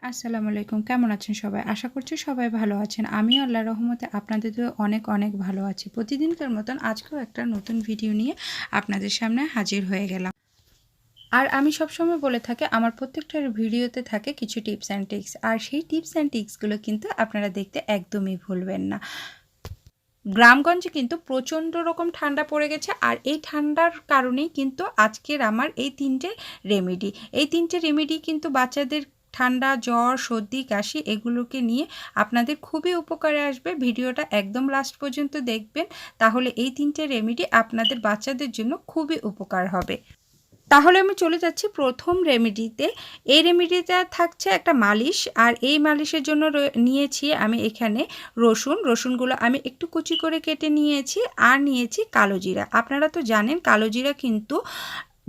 আসসালামু আলাইকুম। কেমন আছেন সবাই? আশা করছি সবাই ভালো আছেন। আমিও আল্লাহর রহমতে আপনাদের দোয়ায় অনেক, অনেক ভালো আছি। প্রতিদিনকার মতন আজকেও একটা নতুন ভিডিও নিয়ে আপনাদের সামনে হাজির হয়ে গেলাম। আর আমি সবসময় বলে থাকি আমার প্রত্যেকটার ভিডিওতে থাকে কিছু টিপস অ্যান্ড ট্রিক্স। আর সেই টিপস অ্যান্ড ট্রিক্সগুলো কিন্তু আপনারা দেখতে একদমই ভুলবেন না। গ্রামগঞ্জে কিন্তু প্রচণ্ড রকম ঠান্ডা পড়ে গেছে। আর এই ঠান্ডার কারণেই কিন্তু আজকের আমার এই ৩টে রেমেডি। এই ৩টে রেমেডি কিন্তু বাচ্চাদের ঠান্ডা, জ্বর, সর্দি, কাশি এগুলোকে নিয়ে আপনাদের খুবই উপকারে আসবে। ভিডিওটা একদম লাস্ট পর্যন্ত দেখবেন, তাহলে এই ৩টে রেমেডি আপনাদের বাচ্চাদের জন্য খুবই উপকার হবে। তাহলে আমি চলে যাচ্ছি প্রথম রেমেডিতে। এই রেমেডিটা থাকছে একটা মালিশ। আর এই মালিশের জন্য নিয়েছি আমি এখানে রসুনগুলো আমি একটু কুচি করে কেটে নিয়েছি। আর নিয়েছি কালো জিরা। আপনারা তো জানেন কালো জিরা কিন্তু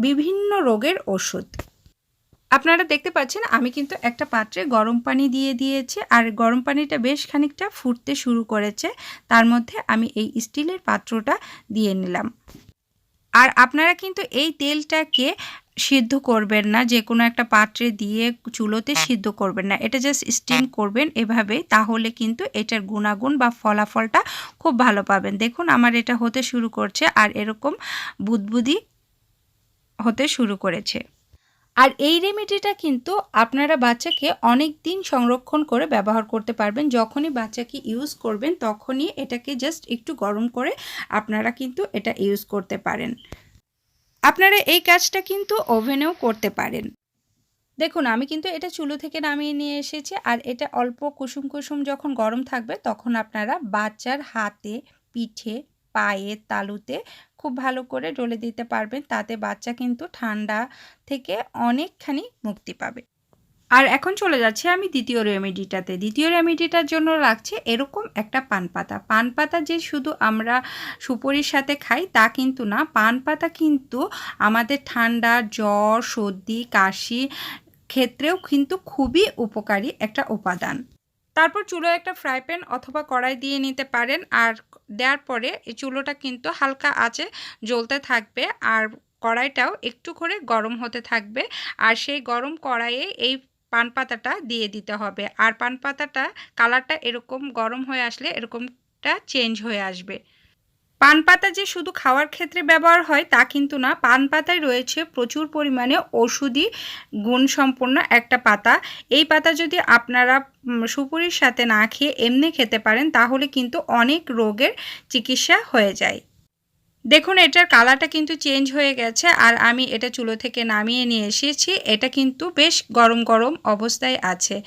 বিভিন্ন রোগের ওষুধ। আপনারা দেখতে পাচ্ছেন আমি কিন্তু একটা পাত্রে গরম পানি দিয়ে দিয়েছি। আর গরম পানিটা বেশ খানিকটা ফুটতে শুরু করেছে। তার মধ্যে আমি এই স্টিলের পাত্রটা দিয়ে নিলাম। আর আপনারা কিন্তু এই তেলটাকে সিদ্ধ করবেন না, যে কোনো একটা পাত্রে দিয়ে চুলোতে সিদ্ধ করবেন না, এটা জাস্ট স্টিম করবেন এভাবে। তাহলে কিন্তু এটার গুণাগুণ বা ফলাফলটা খুব ভালো পাবেন। দেখুন আমার এটা হতে শুরু করছে আর এরকম বুদবুদি হতে শুরু করেছে। আর এই রেমেডিটা কিন্তু আপনারা বাচ্চাকে অনেক দিন সংরক্ষণ করে ব্যবহার করতে পারবেন। যখনই বাচ্চাকে ইউজ করবেন তখনই এটাকে জাস্ট একটু গরম করে আপনারা কিন্তু এটা ইউজ করতে পারেন। আপনারা এই কাজটা কিন্তু ওভেনেও করতে পারেন। দেখুন আমি কিন্তু এটা চুলো থেকে নামিয়ে নিয়ে এসেছি। আর এটা অল্প কুসুম কুসুম যখন গরম থাকবে তখন আপনারা বাচ্চার হাতে, পিঠে, পায়ে, তালুতে খুব ভালো করে ডলে দিতে পারবেন। তাতে বাচ্চা কিন্তু ঠান্ডা থেকে অনেকখানি মুক্তি পাবে। আর এখন চলে যাচ্ছি আমি দ্বিতীয় রেমেডিটাতে। দ্বিতীয় রেমেডিটার জন্য লাগছে এরকম একটা পানপাতা। পানপাতা যে শুধু আমরা সুপুরির সাথে খাই তা কিন্তু না। পানপাতা কিন্তু আমাদের ঠান্ডা, জ্বর, সর্দি, কাশি ক্ষেত্রেও কিন্তু খুবই উপকারী একটা উপাদান। তারপর চুলোয় একটা ফ্রাই প্যান অথবা কড়াই দিয়ে নিতে পারেন। আর দেওয়ার পরে এই চুলোটা কিন্তু হালকা আঁচে জ্বলতে থাকবে। আর কড়াইটাও একটু করে গরম হতে থাকবে। আর সেই গরম কড়াইয়ে এই পানপাতাটা দিয়ে দিতে হবে। আর পানপাতাটা কালারটা এরকম গরম হয়ে আসলে এরকমটা চেঞ্জ হয়ে আসবে। পানপাতা যে শুধু খাওয়ার ক্ষেত্রে ব্যবহার হয় তা কিন্তু না। পানপাতায় রয়েছে প্রচুর পরিমাণে ওষুধি গুণসম্পন্ন একটা পাতা। এই পাতা যদি আপনারা সুপুরির সাথে না খেয়ে এমনি খেতে পারেন তাহলে কিন্তু অনেক রোগের চিকিৎসা হয়ে যায়। দেখুন এটার কালারটা কিন্তু চেঞ্জ হয়ে গেছে। আর আমি এটা চুলো থেকে নামিয়ে নিয়ে এসেছি। এটা কিন্তু বেশ গরম গরম অবস্থায় আছে।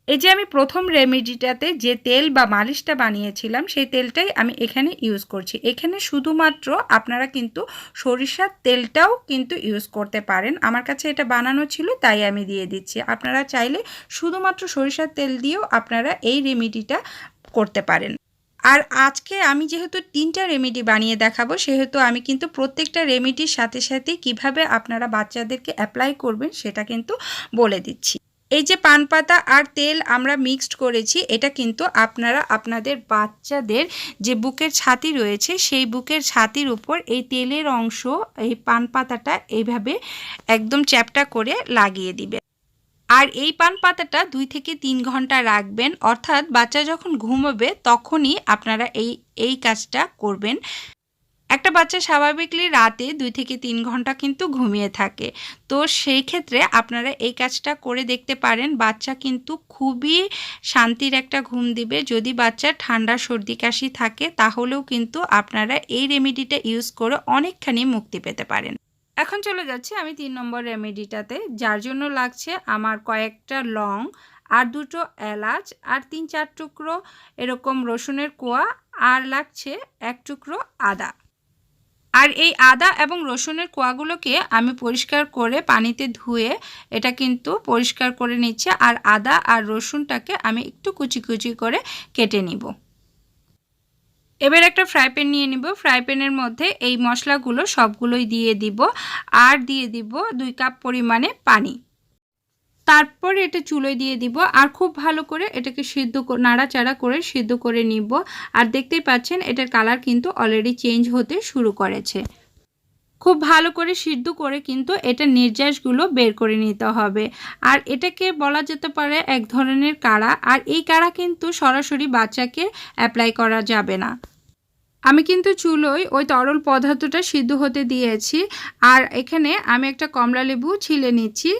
এই যে আমি প্রথম রেমেডিটাতে যে তেল বা মালিশটা বানিয়েছিলাম সেই তেলটাই আমি এখানে ইউজ করছি। এখানে শুধুমাত্র আপনারা কিন্তু সরিষার তেলটাও কিন্তু ইউজ করতে পারেন। আমার কাছে এটা বানানো ছিল তাই আমি দিয়ে দিচ্ছি। আপনারা চাইলে শুধুমাত্র সরিষার তেল দিয়েও আপনারা এই রেমেডিটা করতে পারেন। আর আজকে আমি যেহেতু ৩টা রেমেডি বানিয়ে দেখাবো সেহেতু আমি কিন্তু প্রত্যেকটা রেমেডির সাথে সাথে কিভাবে আপনারা বাচ্চাদেরকে অ্যাপ্লাই করবেন সেটা কিন্তু বলে দিচ্ছি। এই যে পানপাতা আর তেল আমরা মিক্সড করেছি এটা কিন্তু আপনারা আপনাদের বাচ্চাদের যে বুকের ছাতি রয়েছে সেই বুকের ছাতির উপর এই তেলের অংশ, এই পানপাতাটা এইভাবে একদম চ্যাপ্টা করে লাগিয়ে দিবেন। আর এই পানপাতাটা 2 থেকে 3 ঘন্টা রাখবেন। অর্থাৎ বাচ্চা যখন ঘুমোবে তখনই আপনারা এই কাজটা করবেন। একটা বাচ্চা স্বাভাবিকলি রাতে 2 থেকে 3 ঘন্টা কিন্তু ঘুমিয়ে থাকে। তো সেই ক্ষেত্রে আপনারা এই কাজটা করে দেখতে পারেন। বাচ্চা কিন্তু খুবই শান্তির একটা ঘুম দিবে। যদি বাচ্চার ঠান্ডা, সর্দি, কাশি থাকে তাহলেও কিন্তু আপনারা এই রেমেডিটা ইউজ করে অনেকখানি মুক্তি পেতে পারেন। এখন চলে যাচ্ছি আমি 3 নম্বর রেমেডিটাতে, যার জন্য লাগছে আমার কয়েকটা লং, আর 2টো এলাচ, আর 3-4 টুকরো এরকম রসুনের কোয়া, আর লাগছে 1 টুকরো আদা। আর এই আদা এবং রসুনের কোয়াগুলোকে আমি পরিষ্কার করে পানিতে ধুয়ে এটা কিন্তু পরিষ্কার করে নিচ্ছি। আর আদা আর রসুনটাকে আমি একটু কুচি কুচি করে কেটে নিব। এবার একটা ফ্রাই প্যান নিয়ে নিব। ফ্রাই প্যানের মধ্যে এই মশলাগুলো সবগুলোই দিয়ে দিব। আর দিয়ে দিব 2 কাপ পরিমাণে পানি। তারপর এটা চুলোয় দিয়ে দিব আর খুব ভালো করে এটাকে নাড়াচাড়া করে সিদ্ধ করে নিব। আর দেখতেই পাচ্ছেন এটার কালার কিন্তু অলরেডি চেঞ্জ হতে শুরু করেছে। খুব ভালো করে সিদ্ধ করে কিন্তু এটা নির্যাসগুলো বের করে নিতে হবে। আর এটাকে বলা যেতে পারে এক ধরনের কাড়া। আর এই কাড়া কিন্তু সরাসরি বাচ্চাকে অ্যাপ্লাই করা যাবে না। আমি কিন্তু চুলোয় ওই তরল পদার্থটা সিদ্ধ হতে দিয়েছি। আর এখানে আমি একটা কমলালেবু ছিলে নিচ্ছি।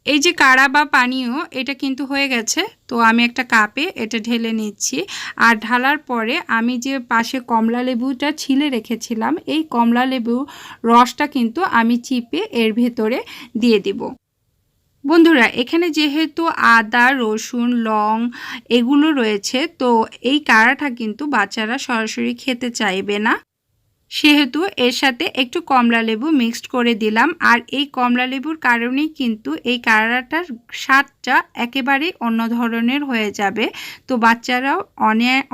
এই যে কাড়া বা পানীয় এটা কিন্তু হয়ে গেছে, তো আমি একটা কাপে এটা ঢেলে নিচ্ছি। আর ঢালার পরে আমি যে পাশে কমলা লেবুটা ছিলে রেখেছিলাম, এই কমলা লেবু রসটা কিন্তু আমি চিপে এর ভেতরে দিয়ে দিব। বন্ধুরা, এখানে যেহেতু আদা, রসুন, লং এগুলো রয়েছে, তো এই কাড়াটা কিন্তু বাচ্চারা সরাসরি খেতে চাইবে না, সেহেতু এর সাথে একটু কমলা লেবু মিক্সড করে দিলাম। আর এই কমলা লেবুর কারণেই কিন্তু এই কাড়াটার স্বাদটা একেবারেই অন্য ধরনের হয়ে যাবে, তো বাচ্চারাও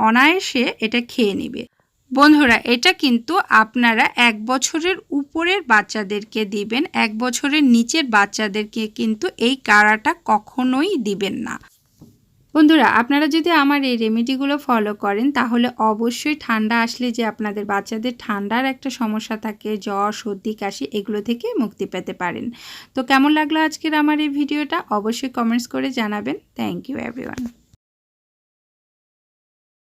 অনায়াসে এটা খেয়ে নেবে। বন্ধুরা, এটা কিন্তু আপনারা 1 বছরের উপরের বাচ্চাদেরকে দিবেন, 1 বছরের নিচের বাচ্চাদেরকে কিন্তু এই কাড়াটা কখনোই দিবেন না। বন্ধুরা, আপনারা যদি আমার এই রেমেডিগুলো ফলো করেন তাহলে অবশ্যই ঠান্ডা আসলে যে আপনাদের বাচ্চাদের ঠান্ডার একটা সমস্যা থাকে, জ্বর, সর্দি, কাশি, এগুলো থেকে মুক্তি পেতে পারেন। তো কেমন লাগলো আজকের আমার এই ভিডিওটা অবশ্যই কমেন্টস করে জানাবেন। Thank you everyone.